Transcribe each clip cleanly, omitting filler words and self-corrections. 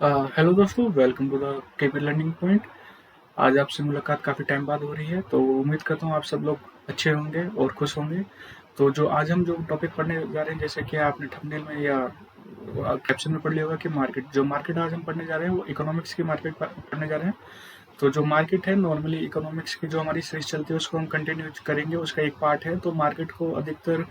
Hello दोस्तों, welcome to the KP learning point. आज आपसे मुलाकात काफ़ी टाइम बाद हो रही है, तो उम्मीद करता हूँ आप सब लोग अच्छे होंगे और खुश होंगे। तो जो आज हम जो टॉपिक पढ़ने जा रहे हैं, जैसे कि आपने थंबनेल में या कैप्शन में पढ़ लिया होगा कि मार्केट आज हम पढ़ने जा रहे हैं वो इकोनॉमिक्स की मार्केट पढ़ने जा रहे हैं। तो जो मार्केट है, नॉर्मली इकोनॉमिक्स की जो हमारी सीरीज चलती है उसको हम कंटिन्यू करेंगे, उसका एक पार्ट है। तो मार्केट को अधिकतर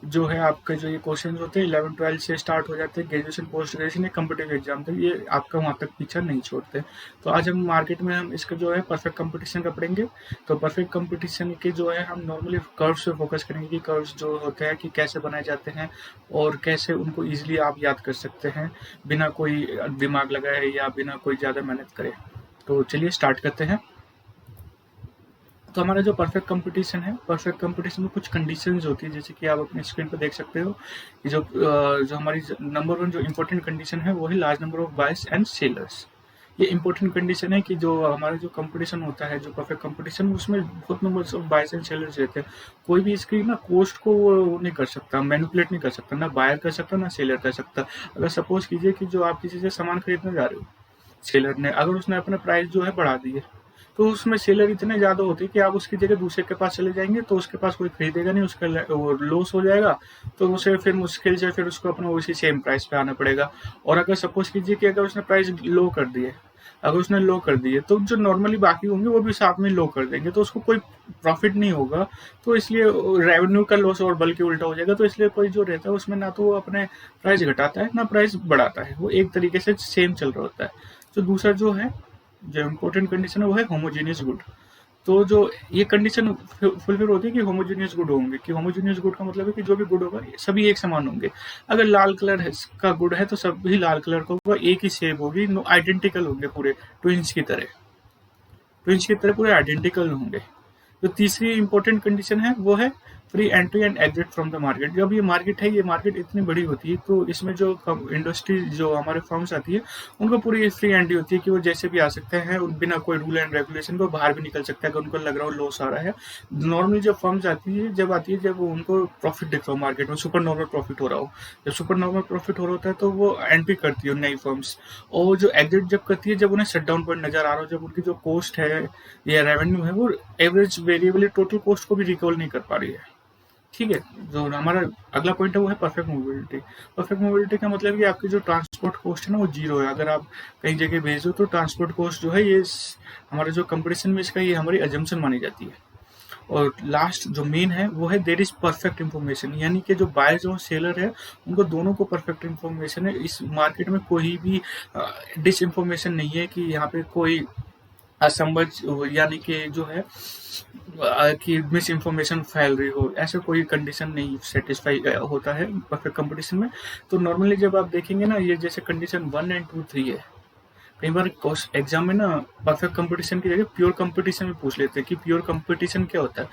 जो है आपके जो ये क्वेश्चन होते हैं 11-12 से स्टार्ट हो जाते हैं, ग्रेजुएशन पोस्ट ग्रेजुएशन या कम्पिटेटिव एग्जाम तक, ये आपका वहाँ तक पीछा नहीं छोड़ते। तो आज हम मार्केट में हम इसका जो है परफेक्ट कंपटीशन का पढ़ेंगे। तो परफेक्ट कंपटीशन के जो है हम नॉर्मली कर्व्स पे फोकस करेंगे कि कर्व्स जो होते हैं कि कैसे बनाए जाते हैं और कैसे उनको ईजिली आप याद कर सकते हैं बिना कोई दिमाग लगाए या बिना कोई ज़्यादा मेहनत करे। तो चलिए स्टार्ट करते हैं। तो हमारा जो परफेक्ट कंपटीशन में कुछ कंडीशंस होती है, जैसे कि आप अपने स्क्रीन पर देख सकते हो कि जो हमारी नंबर वन जो इम्पोर्टेंट कंडीशन है वो है large number of buyers and sellers. ये इम्पोर्टेंट कंडीशन है कि जो हमारा जो कंपटीशन होता है, जो परफेक्ट कंपटीशन, उसमें बहुत number of buyers and sellers रहते हैं। कोई भी इसकी ना कॉस्ट को वो नहीं कर सकता, मैनिपुलेट नहीं कर सकता, ना बायर कर सकता ना सेलर कर सकता। अगर सपोज कीजिए कि जो आप किसी से सामान खरीदने जा रहे हो, सेलर ने अगर उसने अपने प्राइस जो है बढ़ा दिए, तो उसमें सेलर इतने ज़्यादा होते हैं कि आप उसकी जगह दूसरे के पास चले जाएंगे तो उसके पास कोई खरीदेगा नहीं, उसका वो लॉस हो जाएगा। तो उसे फिर मुश्किल से फिर उसको अपना उसी सेम प्राइस पे आना पड़ेगा। और अगर सपोज कीजिए कि अगर उसने प्राइस लो कर दिए, तो जो नॉर्मली बाकी होंगे वो भी साथ में लो कर देंगे, तो उसको कोई प्रॉफिट नहीं होगा। तो इसलिए रेवेन्यू का लॉस और बल्कि उल्टा हो जाएगा। तो इसलिए कोई जो रहता है उसमें ना तो वो अपने प्राइस घटाता है ना प्राइस बढ़ाता है, वो एक तरीके से सेम चल रहा होता है। तो दूसरा जो इम्पोर्टेंट कंडीशन है वो है होमोजीनियस गुड। तो जो ये कंडीशन फुलफिल होती है कि होमोजीनियस गुड होंगे, कि होमोजीनियस गुड का मतलब है कि जो भी गुड होगा सभी एक समान होंगे। अगर लाल कलर का गुड है तो सभी लाल कलर का होगा, एक ही शेप होगी, आइडेंटिकल होंगे पूरे, ट्विंस की तरह, पूरे आइडेंटिकल होंगे। जो तीसरी इंपॉर्टेंट कंडीशन है वो है free entry and exit from the market. जब ये मार्केट इतनी बड़ी होती है तो इसमें जो इंडस्ट्री जो हमारे फर्म्स आती है उनको पूरी फ्री एंट्री होती है कि वो जैसे भी आ सकते हैं, बिना कोई रूल एंड रेगुलेशन को बाहर भी निकल सकता है अगर उनको लग रहा हो लॉस आ रहा है। नॉर्मली जब फर्म्स आती है जब उनको प्रॉफिट दिख रहा हो मार्केट में, सुपर नॉर्मल प्रॉफिट हो रहा हो, जब सुपर नॉर्मल प्रॉफिट हो रहा होता है तो वो एंट्री करती है नई फर्म्स। और जो एग्जिट जब करती है, जब उन्हें शट डाउन पॉइंट नजर आ रहा हो, जब उनकी जो कॉस्ट है या रेवेन्यू है वो एवरेज वेरिएबल टोटल कॉस्ट को भी रिकवर नहीं कर पा रही है। ठीक है। जो हमारा अगला पॉइंट है वो है परफेक्ट मोबिलिटी। परफेक्ट मोबिलिटी का मतलब कि आपकी जो ट्रांसपोर्ट कॉस्ट है ना वो जीरो है। अगर आप कहीं जगह भेज दो तो ट्रांसपोर्ट कॉस्ट जो है ये हमारे जो कंपटीशन में इसका ये हमारी अजम्पशन मानी जाती है। और लास्ट जो मेन है वो है देर इज परफेक्ट इन्फॉर्मेशन, यानी कि जो बायर्स और सेलर है उनको दोनों को परफेक्ट इन्फॉर्मेशन है। इस मार्केट में कोई भी डिस इन्फॉर्मेशन नहीं है कि यहाँ पे कोई असंबद्ध, यानी कि जो है कि मिस इन्फॉर्मेशन फैल रही हो, ऐसा कोई कंडीशन नहीं सेटिस्फाई होता है परफेक्ट कंपटीशन में। तो नॉर्मली जब आप देखेंगे ना, ये जैसे कंडीशन 1 और 2 3 है, कई बार एग्जाम में ना परफेक्ट कंपटीशन की जगह प्योर कंपटीशन में पूछ लेते हैं कि प्योर कंपटीशन क्या होता है।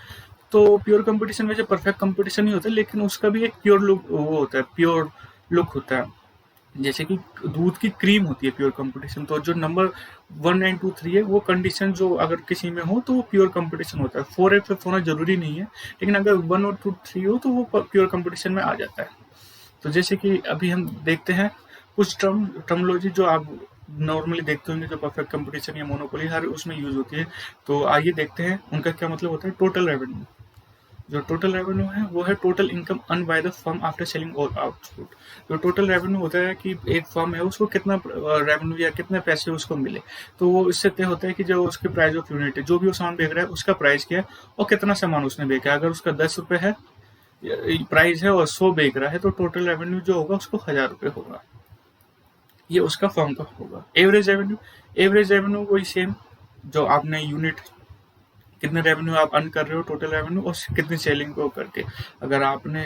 तो प्योर कंपटीशन वैसे परफेक्ट कंपटीशन ही होता है, लेकिन उसका भी एक प्योर लुक वो होता है, प्योर लुक होता है। जैसे कि दूध की क्रीम होती है प्योर कंपटीशन। तो जो नंबर 1 और 2 3 है वो कंडीशन जो अगर किसी में हो तो वो प्योर कंपटीशन होता है। 4 और 5 होना जरूरी नहीं है, लेकिन अगर 1 और 2 3 हो तो वो प्योर कंपटीशन में आ जाता है। तो जैसे कि अभी हम देखते हैं कुछ टर्मोलॉजी जो आप नॉर्मली देखते होंगे, जो परफेक्ट कंपटीशन या मोनोपोली हर उसमें यूज होती है। तो आइए देखते हैं उनका क्या मतलब होता है। टोटल रेवेन्यू, जो टोटल रेवेन्यू है वो है total income earn by the firm after selling all output. जो टोटल रेवेन्यू होता है कि एक फर्म है उसको कितना रेवेन्यू या कितने पैसे उसको मिले। तो वो इससे तय होता है कि जो उसके प्राइस ऑफ यूनिट है, जो भी वो सामान बेच रहा है उसका प्राइस क्या है और कितना सामान उसने बेचा है। अगर उसका 10 रुपए है प्राइस है और 100 बेच रहा है तो टोटल रेवेन्यू जो होगा उसको 1000 रुपए होगा। ये उसका फर्म का होगा। एवरेज रेवेन्यू वही सेम, जो आपने यूनिट कितने रेवेन्यू आप अर्न कर रहे हो, टोटल रेवेन्यू, और कितनी सेलिंग को करके। अगर आपने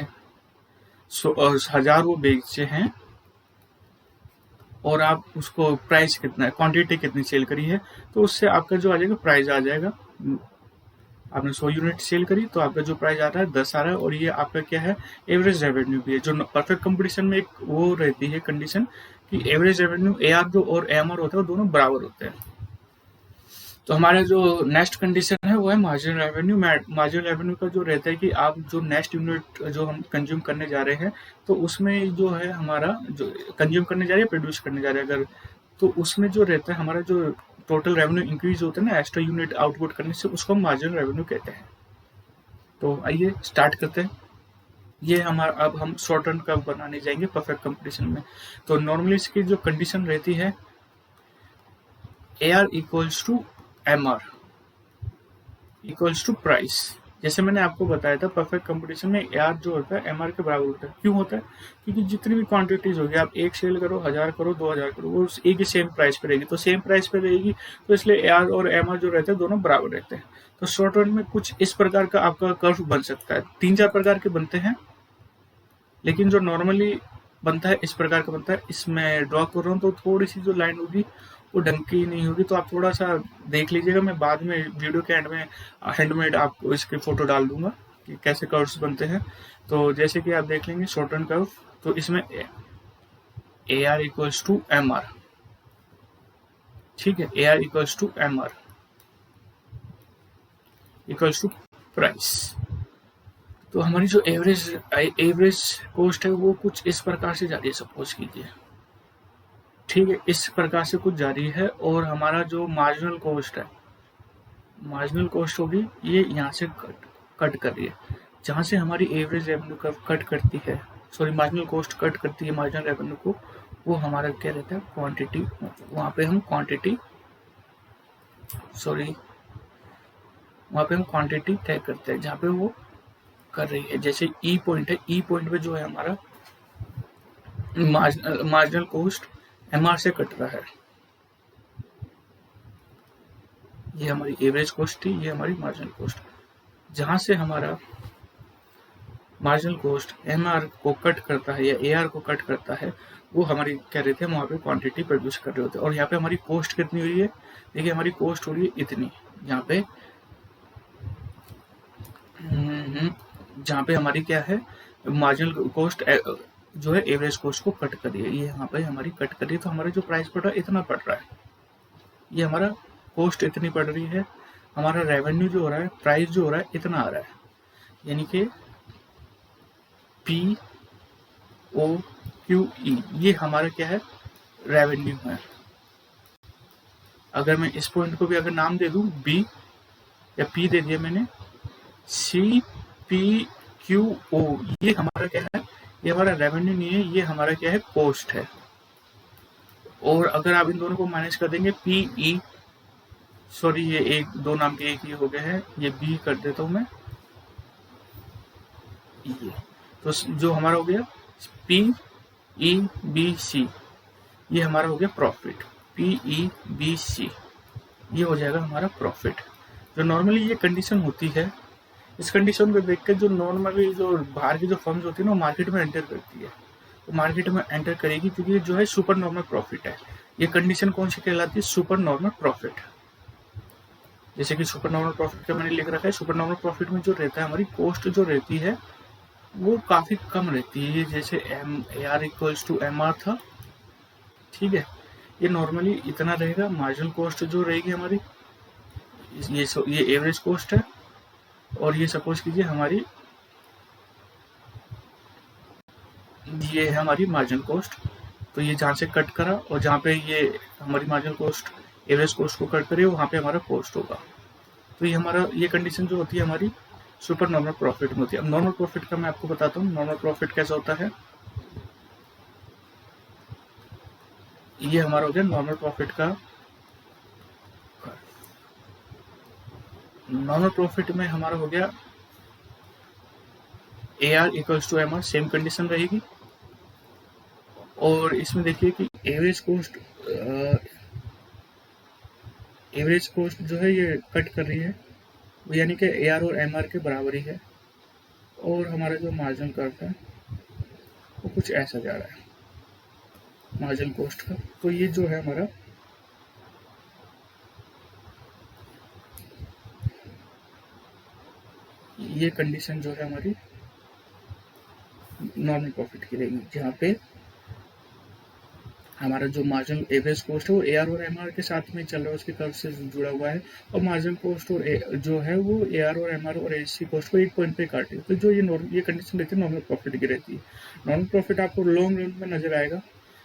1000 वो बेचे हैं और आप उसको प्राइस कितना है, क्वांटिटी कितनी सेल करी है, तो उससे आपका जो आ जाएगा प्राइस आ जाएगा। आपने 100 यूनिट सेल करी तो आपका जो प्राइस आ रहा है 10 आ रहा है, और ये आपका क्या है, एवरेज रेवेन्यू भी है। जो परफेक्ट कंपटीशन में एक वो रहती है कंडीशन कि एवरेज रेवेन्यू AR जो और AMR होता है वो दोनों बराबर होते हैं। तो हमारा जो नेक्स्ट कंडीशन है वो है मार्जिनल रेवेन्यू। मार्जिनल रेवेन्यू का जो रहता है कि आप जो नेक्स्ट यूनिट जो हम कंज्यूम करने जा रहे हैं तो उसमें जो है हमारा जो कंज्यूम करने जा रहे हैं, प्रोड्यूस करने जा रहे हैं, अगर तो उसमें जो रहता है हमारा जो टोटल रेवेन्यू इंक्रीज होता है ना एक्स्ट्रा यूनिट आउटपुट करने से, उसको हम मार्जिनल रेवेन्यू कहते हैं। तो आइए स्टार्ट करते हैं। ये हमारा अब हम शॉर्ट रन कर्व बनाने जाएंगे परफेक्ट कंपटीशन में। तो नॉर्मली इसकी जो कंडीशन रहती है AR equals to MR equals to price. जैसे मैंने आपको बताया था परफेक्ट कंपटीशन में AR जो होता है MR के बराबर होता है। क्यों होता है? क्योंकि जितनी भी क्वांटिटीज होगी, आप एक सेल करो, 1000 करो, 2000 करो, वो एक ही सेम प्राइस पे रहेगी। तो सेम प्राइस पे रहेगी, तो इसलिए AR और MR जो रहते हैं दोनों बराबर रहते हैं। तो शॉर्ट रन में कुछ इस प्रकार का आपका कर्व बन सकता है। 3-4 प्रकार के बनते हैं, लेकिन जो नॉर्मली बनता है इस प्रकार का बनता है। इसमें ड्रॉ कर रहा हूँ तो थोड़ी सी जो लाइन होगी वो ढंग की नहीं होगी, तो आप थोड़ा सा देख लीजिएगा। मैं बाद में वीडियो के एंड में हैंडमेड आपको इसके फोटो डाल दूंगा कि कैसे कर्व्स बनते हैं। तो जैसे कि आप देख लेंगे शॉर्ट रन कर्व, तो इसमें AR इक्वल्स टू MR, ठीक है, AR equals to MR equals to price. तो हमारी जो एवरेज कॉस्ट है वो कुछ इस प्रकार से जा रही है, सपोज कीजिए, ठीक है, इस प्रकार से कुछ जारी है। और हमारा जो मार्जिनल कॉस्ट है, मार्जिनल कॉस्ट होगी ये यहाँ से कट कर रही है, जहाँ से हमारी एवरेज रेवेन्यू कर्व कट करती है, सॉरी मार्जिनल कॉस्ट कट करती है मार्जिनल रेवेन्यू को, वो हमारा क्या रहता है क्वांटिटी। वहाँ पे हम क्वांटिटी तय करते हैं जहाँ पे वो कर रही है। जैसे ई पॉइंट है, ई पॉइंट पे जो है हमारा मार्जिनल कॉस्ट MR से कट रहा है। ये हमारी एवरेज कॉस्ट थी, ये हमारी मार्जिनल कॉस्ट। जहां से हमारा मार्जिनल कॉस्ट MR को कट करता है या AR को कट करता है, वो हमारी क्या रहती है, वहां पे क्वांटिटी प्रोड्यूस कर रहे होते हैं। और यहाँ पे हमारी कॉस्ट कितनी हुई है, देखिए हमारी कॉस्ट हो रही है इतनी, जहाँ पे हमारी क्या है मार्जिनल कॉस्ट जो है एवरेज कॉस्ट को कट कर रही है, ये यहाँ पे हमारी कट कर रही है। तो हमारा जो प्राइस पड़ रहा है इतना पड़ रहा है, ये हमारा कॉस्ट इतनी पड़ रही है, हमारा रेवेन्यू जो हो रहा है, प्राइस जो हो रहा है इतना आ रहा है, यानी कि POQE, ये हमारा क्या है रेवेन्यू है। अगर मैं इस पॉइंट को भी अगर नाम दे दूं B या P दे दिया मैंने, CPQO, ये हमारा क्या है, ये हमारा रेवेन्यू नहीं है, ये हमारा क्या है कॉस्ट है। और अगर आप इन दोनों को माइनस कर देंगे PE, सॉरी ये एक दो नाम के एक ही हो गए हैं, ये B कर देता हूं मैं, ये तो जो हमारा हो गया PEBC, ये हमारा हो गया प्रॉफिट। PEBC ये हो जाएगा हमारा प्रॉफिट। जो नॉर्मली ये कंडीशन होती है, इस कंडीशन को देख के जो नॉर्मली जो बाहर की जो फर्म्स होती है ना मार्केट में एंटर करती है, तो मार्केट में एंटर करेगी क्योंकि जो है सुपर नॉर्मल प्रॉफिट है। ये कंडीशन कौन सी कहलाती है, सुपर नॉर्मल प्रॉफिट। जैसे कि सुपर नॉर्मल प्रॉफिट का मैंने लिख रखा है, सुपर नॉर्मल प्रॉफिट में जो रहता है हमारी कॉस्ट जो रहती है वो काफी कम रहती है। जैसे AR इक्वल्स टू MR था, ठीक है, ये नॉर्मली इतना रहेगा। मार्जिनल कॉस्ट जो रहेगी हमारी, ये एवरेज कॉस्ट है, और ये सपोज कीजिए हमारी ये है हमारी मार्जिनल कॉस्ट। तो ये जहाँ से कट करा और जहाँ पे ये हमारी मार्जिनल कॉस्ट एवरेज कॉस्ट को कट करे, वहाँ पे हमारा कॉस्ट होगा। तो ये हमारा ये कंडीशन जो होती है हमारी सुपर नॉर्मल प्रॉफिट में होती है। अब नॉर्मल प्रॉफिट का मैं आपको बताता हूँ, नॉर्मल प्रॉफिट कैसा होता है। ये हमारा हो गया नॉर्मल प्रॉफिट का। नॉर्मल प्रॉफिट में हमारा हो गया AR equals to MR, same condition रहेगी। और इसमें देखिए कि एवरेज कॉस्ट जो है ये कट कर रही है, यानी कि AR और MR के बराबर ही है। और हमारा जो मार्जिन कर्व है वो कुछ ऐसा जा रहा है मार्जिन कॉस्ट का। तो ये जो है हमारा ये कंडीशन जो है हमारी नॉर्मल प्रॉफिट की रहेगी, जहाँ पे हमारा जो मार्जिनल एवरेज कॉस्ट है वो AR और MR के साथ में चल रहा है, उसके कर्व से जुड़ा हुआ है। और मार्जिनल कॉस्ट और जो है वो AR और MR और AC कॉस्ट को एक पॉइंट पे काट है। तो जो ये कंडीशन रहती है नॉर्मल प्रॉफिट की रहती है। नॉर्मल प्रॉफिट आपको लॉन्ग रन में नजर आएगा,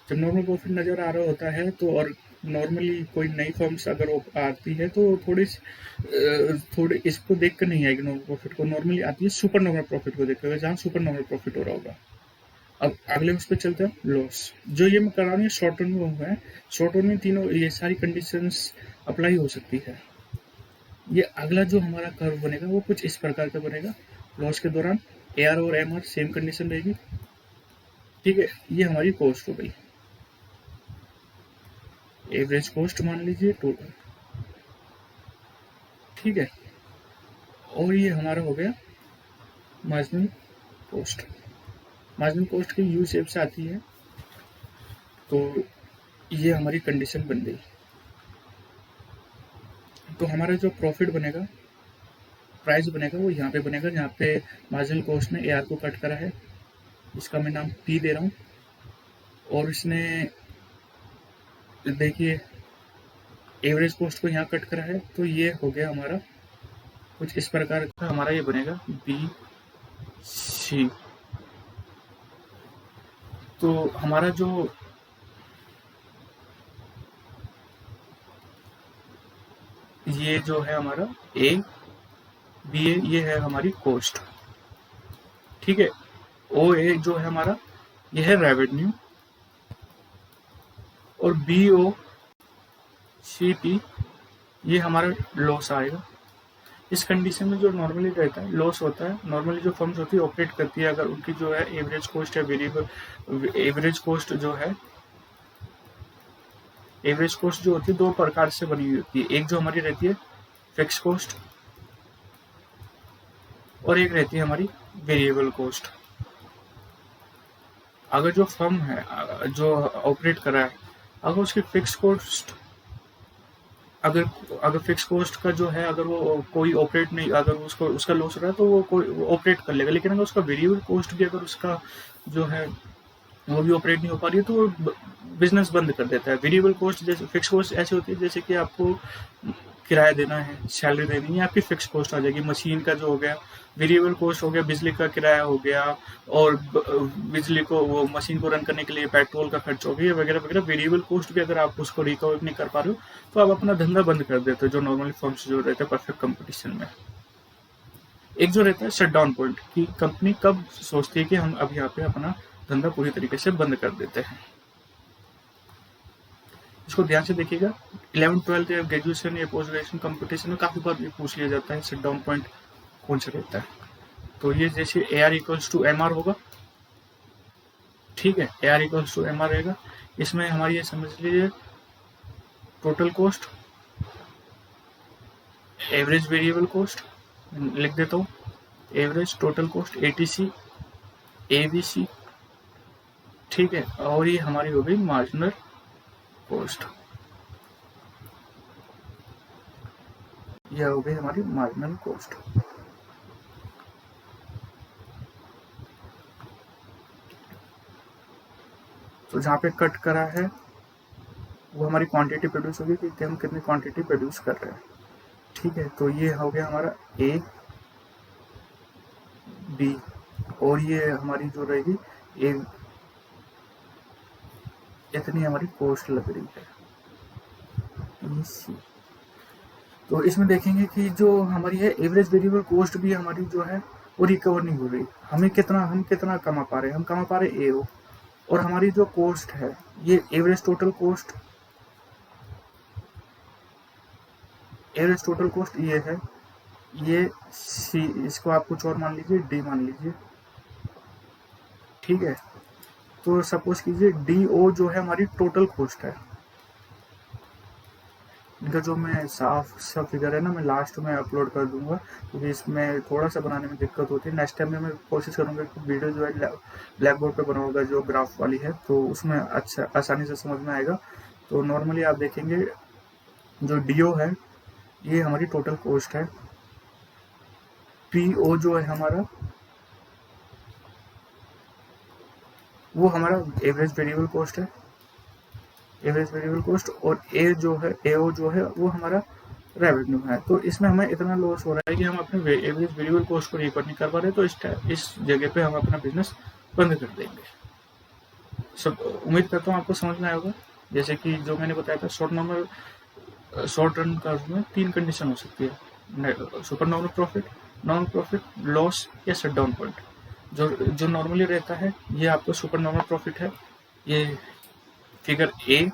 जब नॉर्मल प्रॉफिट नज़र आ रहा होता है तो, और नॉर्मली कोई नई फर्म्स अगर वो आती है तो थोड़े इसको देख कर नहीं आएगी नॉर्मल प्रॉफिट को, नॉर्मली आती है सुपर नॉर्मल प्रॉफिट को देख कर, जहाँ सुपर नॉर्मल प्रॉफिट हो रहा होगा। अब अगले उस पर चलते हैं, लॉस। जो ये मैं करा रहा हूँ ये शॉर्ट टर्म में हुआ है, शॉर्ट टर्म में तीनों ये सारी कंडीशंस अप्लाई हो सकती है। ये अगला जो हमारा कर्व बनेगा वो कुछ इस प्रकार का बनेगा। लॉस के दौरान AR और MR सेम कंडीशन रहेगी, ठीक है। ये हमारी कॉस्ट हो गई, एवरेज कॉस्ट मान लीजिए टोटल, ठीक है। और ये हमारा हो गया मार्जिनल कॉस्ट। मार्जिनल कॉस्ट की यू शेप से आती है, तो ये हमारी कंडीशन बन गई। तो हमारा जो प्रॉफिट बनेगा, प्राइस बनेगा, वो यहाँ पे बनेगा जहाँ पे मार्जिनल कॉस्ट ने AR को कट करा है, इसका मैं नाम P दे रहा हूँ, और इसने देखिए एवरेज कॉस्ट को यहाँ कट करा है, तो ये हो गया हमारा कुछ इस प्रकार का, हमारा ये बनेगा BC। तो हमारा जो ये जो है हमारा BA, ये है हमारी कॉस्ट, ठीक है। OA जो है हमारा ये है रेवेन्यू, और BOCP ये हमारा लॉस आएगा। इस कंडीशन में जो नॉर्मली रहता है लॉस होता है, नॉर्मली जो फर्म्स होती है ऑपरेट करती है, अगर उनकी जो है एवरेज कॉस्ट है वेरिएबल, एवरेज कॉस्ट जो है, एवरेज कॉस्ट जो होती है दो प्रकार से बनी हुई होती है। एक जो हमारी रहती है फिक्स कॉस्ट, और एक रहती है हमारी वेरिएबल कॉस्ट। अगर जो फर्म है जो ऑपरेट कर रहा है, अगर उसकी फिक्स कॉस्ट, अगर फिक्स कॉस्ट का जो है, अगर वो कोई ऑपरेट नहीं, अगर उसको उसका लॉस हो रहा है तो वो कोई ऑपरेट कर लेगा, लेकिन अगर उसका वेरिएबल कॉस्ट भी अगर उसका जो है वो भी ऑपरेट नहीं हो पा रही है तो वो बिजनेस बंद कर देता है। वेरिएबल कॉस्ट जैसे, फिक्स कॉस्ट ऐसी होती है जैसे कि आपको किराया देना है, सैलरी देनी है, आपकी फिक्स कॉस्ट आ जाएगी। मशीन का जो हो गया वेरिएबल कॉस्ट हो गया, बिजली का किराया हो गया, और बिजली को वो मशीन को रन करने के लिए पेट्रोल का खर्च हो गया वगैरह वगैरह। वेरिएबल कॉस्ट भी अगर आप उसको रिकवर नहीं कर पा रहे हो तो आप अपना धंधा बंद कर देते हो, जो नॉर्मली फर्म्स जो रहते हैं परफेक्ट कंपटीशन में। एक जो रहता है शट डाउन पॉइंट, कि कंपनी कब सोचती है कि हम अब यहाँ पे अपना धंधा पूरी तरीके से बंद कर देते हैं। इसको ध्यान से देखिएगा, 11th 12th या ग्रेजुएशन या पोस्ट ग्रेजुएशन कंपटीशन में काफी बार ये पूछ लिया जाता है शट डाउन पॉइंट कौन सा रहता है। तो ये जैसे AR इक्वल्स टू MR होगा, ठीक है, AR इक्वल्स टू MR रहेगा। इसमें हमारी ये समझ लीजिए total cost, average variable cost लिख देता हूँ, average total cost ATC ABC, ठीक है, और ये हमारी हो गई मार्जिनल कॉस्ट, यह हो गई हमारी मार्जिनल कॉस्ट। तो जहाँ पे कट करा है वो हमारी क्वांटिटी प्रोड्यूस होगी कि हम कितनी क्वांटिटी प्रोड्यूस कर रहे हैं, ठीक है। तो ये हो गया हमारा A B, और ये हमारी जो रहेगी इतनी हमारी कॉस्ट लग रही है तो इसमें देखेंगे कि जो हमारी है एवरेज वेरिएबल कॉस्ट भी हमारी जो है वो रिकवर नहीं हो रही। हम कितना कमा पा रहे हैं, हम कमा पा रहे हैं AO, और हमारी जो कॉस्ट है ये average total cost, average total cost ये है, ये C, इसको आप कुछ और मान लीजिए, D मान लीजिए, ठीक है। तो सपोज कीजिए DO जो है हमारी टोटल कॉस्ट है। इनका जो मैं साफ सा फिगर है ना, मैं लास्ट में अपलोड कर दूंगा, क्योंकि इसमें थोड़ा सा बनाने में दिक्कत होती है। नेक्स्ट टाइम में मैं कोशिश करूंगा कि वीडियो जो है ब्लैक बोर्ड पे बनाऊंगा, जो ग्राफ वाली है, तो उसमें अच्छा आसानी से समझ में आएगा। तो नॉर्मली आप देखेंगे जो DO है ये हमारी टोटल कॉस्ट है, PO जो है हमारा वो हमारा एवरेज वेरिएबल कॉस्ट है, एवरेज वेरिएबल कॉस्ट, और AO जो है वो हमारा रेवेन्यू है। तो इसमें हमें इतना लॉस हो रहा है कि हम अपने एवरेज वेरिएबल कॉस्ट को रिकवर नहीं कर पा रहे, तो इस जगह पे हम अपना बिजनेस बंद कर देंगे। सब उम्मीद करता हूँ आपको समझ में आया होगा। जैसे कि जो मैंने बताया था, शॉर्ट रन कर्व में 3 कंडीशन हो सकती है, super normal profit, normal profit, loss या शट डाउन पॉइंट। जो नॉर्मली रहता है ये आपका सुपर नॉर्मल प्रॉफिट है। ये फिगर ए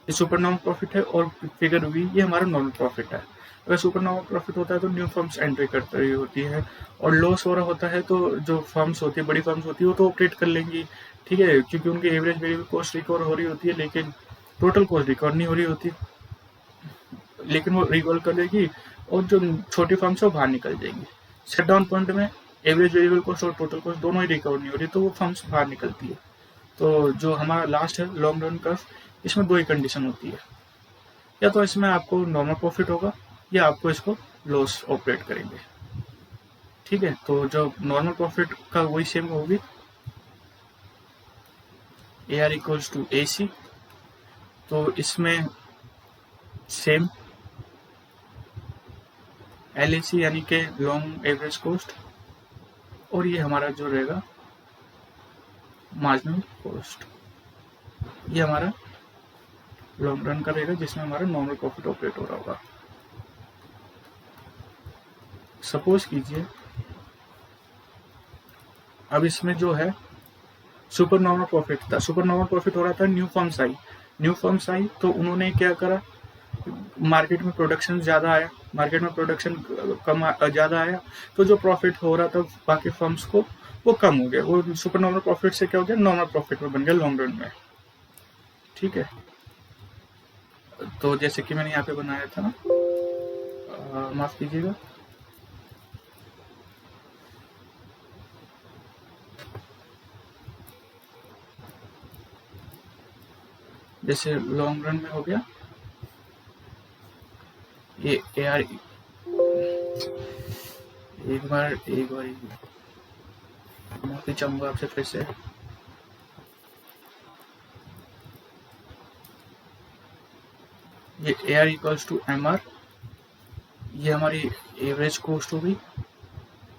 ये सुपर नॉर्मल प्रॉफिट है, और फिगर बी ये हमारा नॉर्मल प्रॉफिट है। अगर सुपर नॉर्मल प्रॉफिट होता है तो न्यू फर्म्स एंट्री कर रही होती है, और लॉस हो रहा होता है तो जो फर्म्स होती है, बड़ी फर्म्स होती है, वो तो ऑपरेट कर लेंगी, ठीक है, क्योंकि उनकी एवरेज वेरिएबल कॉस्ट रिकवर हो रही होती है, लेकिन टोटल कॉस्ट रिकवर नहीं हो रही होती, लेकिन वो रिकवर कर लेगी, और जो छोटी फर्म्स है वो बाहर निकल जाएंगी। शट डाउन पॉइंट में एवरेज वेरिएबल कॉस्ट और टोटल कॉस्ट दोनों ही रिकवर नहीं हो रही, तो वो फर्म्स बाहर निकलती है। तो जो हमारा लास्ट है लॉन्ग रन कर्व, इसमें 2 ही कंडीशन होती है, या तो इसमें आपको नॉर्मल प्रॉफिट होगा या आपको इसको लॉस ऑपरेट करेंगे, ठीक है। तो जो नॉर्मल प्रॉफिट का वही सेम होगी, ए आर इक्वल्स टू ए सी, तो इसमें सेम एल ए सी यानी कि लॉन्ग एवरेज कॉस्ट, और ये हमारा जो रहेगा मार्जिनल कॉस्ट, ये हमारा लॉन्ग रन का रहेगा, जिसमें हमारा नॉर्मल प्रॉफिट ऑपरेट हो रहा होगा। सपोज कीजिए अब इसमें जो है सुपर नॉर्मल प्रॉफिट था, सुपर नॉर्मल प्रॉफिट हो रहा था, न्यू फर्म्स आई तो उन्होंने क्या करा, मार्केट में प्रोडक्शन ज्यादा आया, मार्केट में प्रोडक्शन ज्यादा आया, तो जो प्रॉफिट हो रहा था बाकी फर्म्स को वो कम हो गया, वो सुपर नॉर्मल प्रॉफिट से क्या हो गया, नॉर्मल प्रॉफिट में बन गया लॉन्ग रन में, ठीक है। तो जैसे कि मैंने यहाँ पे बनाया था, माफ कीजिएगा, जैसे लॉन्ग रन में हो गया ये ए आर, एक बार माफी चाहूंगा आपसे फिर से, ये A R equals to M R, ये हमारी एवरेज कॉस्ट हो गई,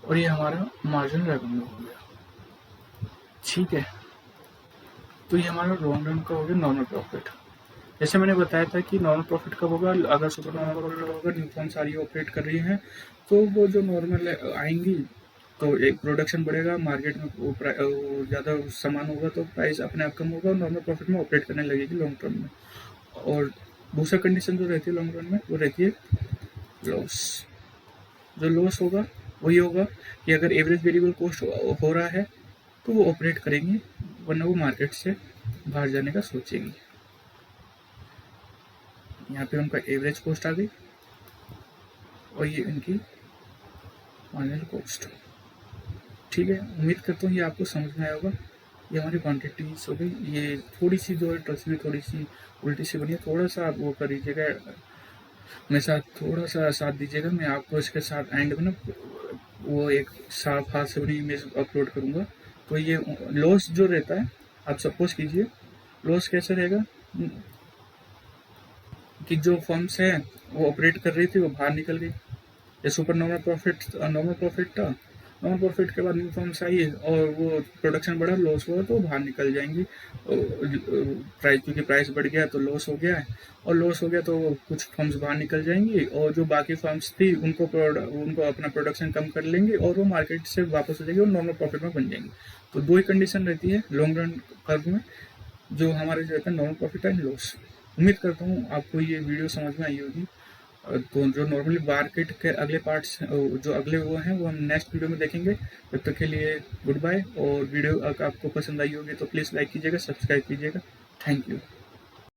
और ये हमारा मार्जिन रेवेन्यू हो गया, ठीक है। तो ये हमारा लॉन्ग रन का हो गया नॉर्मल प्रॉफिट। जैसे मैंने बताया था कि नॉर्मल प्रॉफिट कब होगा, अगर सुपर नॉर्मल प्रॉफिट होगा, न्यू फर्म सारी ऑपरेट कर रही हैं, तो वो जो नॉर्मल आएंगी तो एक प्रोडक्शन बढ़ेगा, मार्केट में ज़्यादा सामान होगा तो प्राइस अपने आप कम होगा, और नॉर्मल प्रॉफिट में ऑपरेट करने लगेगी लॉन्ग टर्म में। और दूसरा कंडीशन जो रहती है लॉन्ग रन में वो रहती है लॉस। जो लॉस होगा वही होगा कि अगर एवरेज वेरिएबल कॉस्ट हो रहा है तो वो ऑपरेट करेंगी, वरना वो मार्केट से बाहर जाने का सोचेंगी। यहाँ पे उनका एवरेज कॉस्ट आ गई, और ये इनकी मार्जिनल कॉस्ट, ठीक है। उम्मीद करता हूँ ये आपको समझ में आया होगा। ये हमारी क्वांटिटीज हो गई, ये थोड़ी सी जो है तस्वीर थोड़ी सी उल्टी सी बनी है, थोड़ा सा आप वो कर दीजिएगा, मेरे साथ थोड़ा सा साथ दीजिएगा, मैं आपको इसके साथ एंड में ना वो एक साफ हाथ से बनी इमेज अपलोड करूँगा। तो ये लॉस जो रहता है, आप सपोज कीजिए लॉस कैसे रहेगा कि जो फर्म्स है वो ऑपरेट कर रही थी वो बाहर निकल गई, ये सुपर नॉर्मल प्रॉफिट था, नॉर्मल प्रॉफिट के बाद न्यू फर्म्स आई और वो प्रोडक्शन बढ़ा, लॉस हुआ तो बाहर निकल जाएंगी, प्राइस क्योंकि प्राइस बढ़ गया तो लॉस हो गया है, और लॉस हो गया तो कुछ फर्म्स बाहर निकल जाएंगी, और जो बाकी फर्म्स थी उनको अपना प्रोडक्शन कम कर लेंगे, और वो मार्केट से वापस हो जाएगी और नॉर्मल प्रॉफिट में बन जाएंगी। तो 2 ही कंडीशन रहती है लॉन्ग रन कर्व में, जो हमारे जो रहता है नॉर्मल प्रॉफिट एंड लॉस। उम्मीद करता हूँ आपको ये वीडियो समझ में आई होगी। तो जो नॉर्मली मार्केट के अगले पार्ट्स जो अगले वो हैं वो हम नेक्स्ट वीडियो में देखेंगे। तब तक के लिए गुड बाय, और वीडियो अगर आपको पसंद आई होगी तो प्लीज़ लाइक कीजिएगा, सब्सक्राइब कीजिएगा। Thank you.